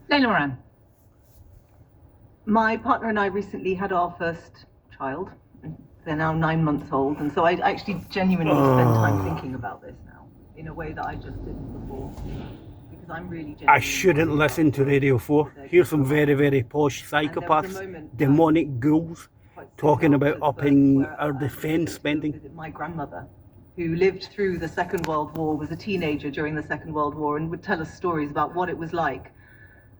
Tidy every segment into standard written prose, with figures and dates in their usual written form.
Moran. My partner and I recently had our first child. They're now 9 months old, and so I actually genuinely spend time thinking about this now in a way that I just didn't before, because I'm really I genuinely shouldn't worried listen about to the Radio 4. future they're Here's going some to grow very, up. very posh And there was a psychopaths, moment demonic ghouls, quite soon talking about after the birth upping where our I defence decided to go and spending. visit my grandmother, who lived through the Second World War, was a teenager during the Second World War, and would tell us stories about what it was like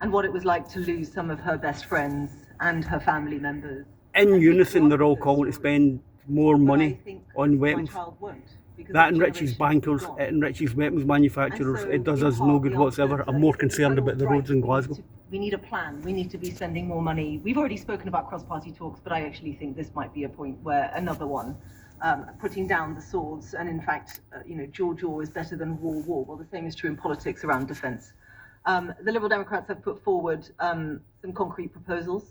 and what it was like to lose some of her best friends and her family members. In And we grew unison, up they're with all those calling to stories. spend more But I money think on my weapons. child won't, because That that enriches generation will be bankers, gone. it enriches weapons And manufacturers. It so, does in us no part, good the answer whatsoever. I'm to more is concerned about Daniel's the roads right. in Glasgow. We need a plan. We need to be spending more money. We've already spoken about cross-party talks, but I actually think this might be a point where another one, putting down the swords, and in fact, jaw is better than war. Well, the same is true in politics around defence. The Liberal Democrats have put forward some concrete proposals.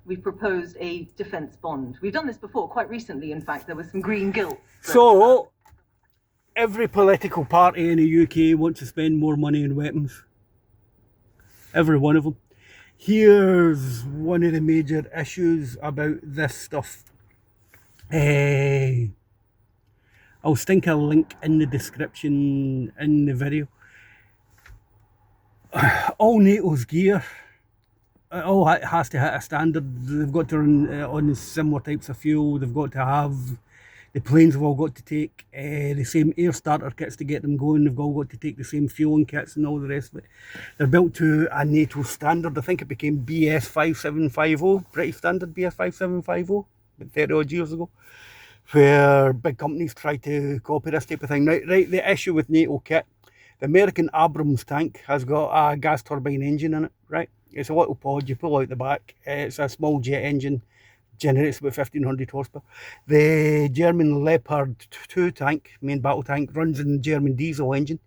We've proposed a defence bond. We've done this before, quite recently, in fact. There was some green gilts. So, every political party in the UK wants to spend more money on weapons. Every one of them. Here's one of the major issues about this stuff. I'll stick a link in the description in the video. All NATO's gear, it all has to hit a standard. They've got to run on similar types of fuel. They've got to have, the planes have all got to take the same air starter kits to get them going. They've all got to take the same fueling kits and all the rest of it. They're built to a NATO standard. I think it became BS 5750, British standard BS 5750, about 30 odd years ago, where big companies try to copy this type of thing. Now, right, the issue with NATO kit, the American Abrams tank has got a gas turbine engine in it, right? It's a little pod you pull out the back. It's a small jet engine, generates about 1500 horsepower. The German Leopard 2 tank, main battle tank, runs in the German diesel engine.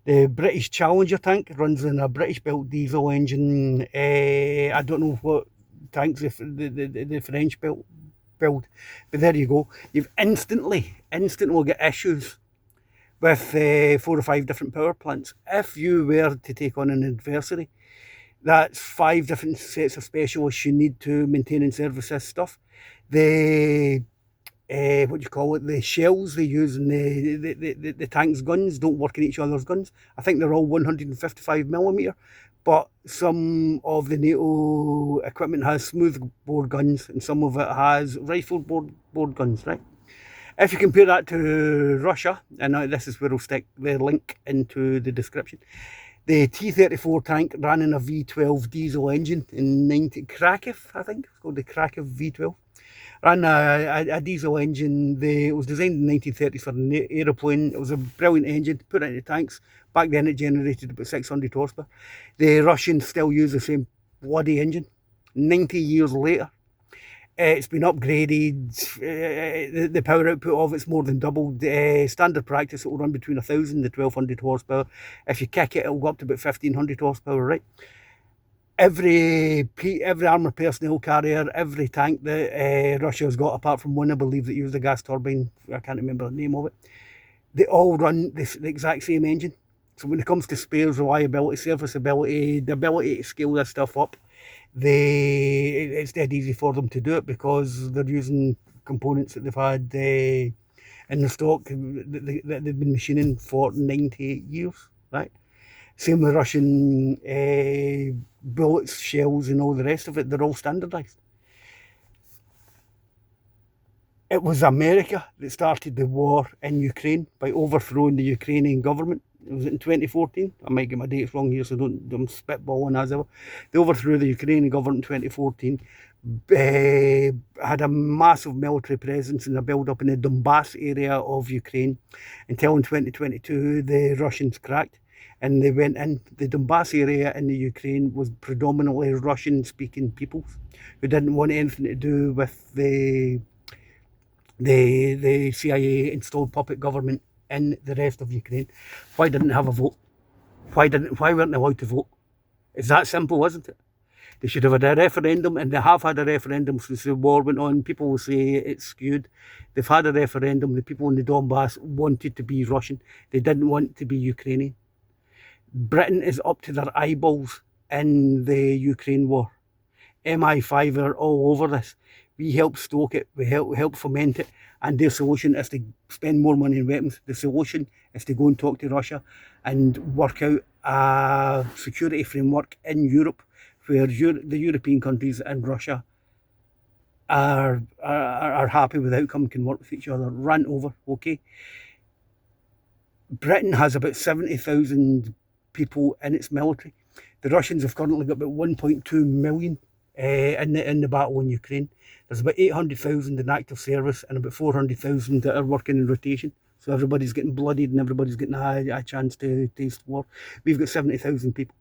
The British Challenger tank runs in a British built diesel engine. I don't know what tanks the French build, but there you go. You've instantly get issues with 4 or 5 different power plants. If you were to take on an adversary, that's 5 different sets of specialists you need to maintain and service this stuff. The what do you call it? The shells they use in the tank's guns don't work in each other's guns. I think they're all 155mm, but some of the NATO equipment has smooth bore guns and some of it has rifle board guns, right? If you compare that to Russia, and this is where I'll stick the link into the description, the T-34 tank ran in a V12 diesel engine in Krakow, I think. It's called the Krakow V12. Ran a diesel engine. It was designed in the 1930s for an aeroplane. It was a brilliant engine, put it into tanks. Back then it generated about 600 horsepower. The Russians still use the same bloody engine 90 years later. It's been upgraded. The power output of it's more than doubled. Standard practice, it will run between 1,000 and 1,200 horsepower. If you kick it, it'll go up to about 1,500 horsepower, right? Every armoured personnel carrier, every tank that Russia's got, apart from one, I believe, that used a gas turbine, I can't remember the name of it, they all run the exact same engine. So when it comes to spares, reliability, serviceability, the ability to scale this stuff up, it's dead easy for them to do it because they're using components that they've had in the stock that they've been machining for 90 years, right? Same with Russian bullets, shells, and all the rest of it. They're all standardised. It was America that started the war in Ukraine by overthrowing the Ukrainian government. It was in 2014. I might get my dates wrong here, so don't spitballing as ever. They overthrew the Ukrainian government in 2014. Had a massive military presence and a build-up in the Donbass area of Ukraine until in 2022 the Russians cracked and they went in. The Donbass area in the Ukraine was predominantly Russian-speaking peoples who didn't want anything to do with the CIA installed puppet government in the rest of Ukraine. Why didn't they have a vote? Why weren't they allowed to vote? It's that simple, isn't it? They should have had a referendum, and they have had a referendum since the war went on. People will say it's skewed. They've had a referendum. The people in the Donbass wanted to be Russian. They didn't want to be Ukrainian. Britain is up to their eyeballs in the Ukraine war. MI5 are all over this. We help stoke it, we help foment it, and their solution is to spend more money in weapons. The solution is to go and talk to Russia and work out a security framework in Europe where the European countries and Russia are happy with the outcome, can work with each other. Rant over, okay? Britain has about 70,000 people in its military. The Russians have currently got about 1.2 million in the battle in Ukraine. There's about 800,000 in active service and about 400,000 that are working in rotation. So everybody's getting bloodied and everybody's getting a chance to taste war. We've got 70,000 people.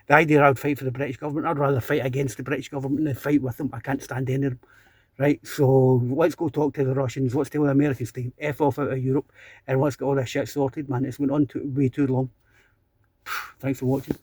The idea I'd fight for the British government, I'd rather fight against the British government than fight with them. I can't stand any of them. Right, so let's go talk to the Russians. Let's tell the Americans to F off out of Europe and let's get all this shit sorted, man. It's went on way too long. Thanks for watching.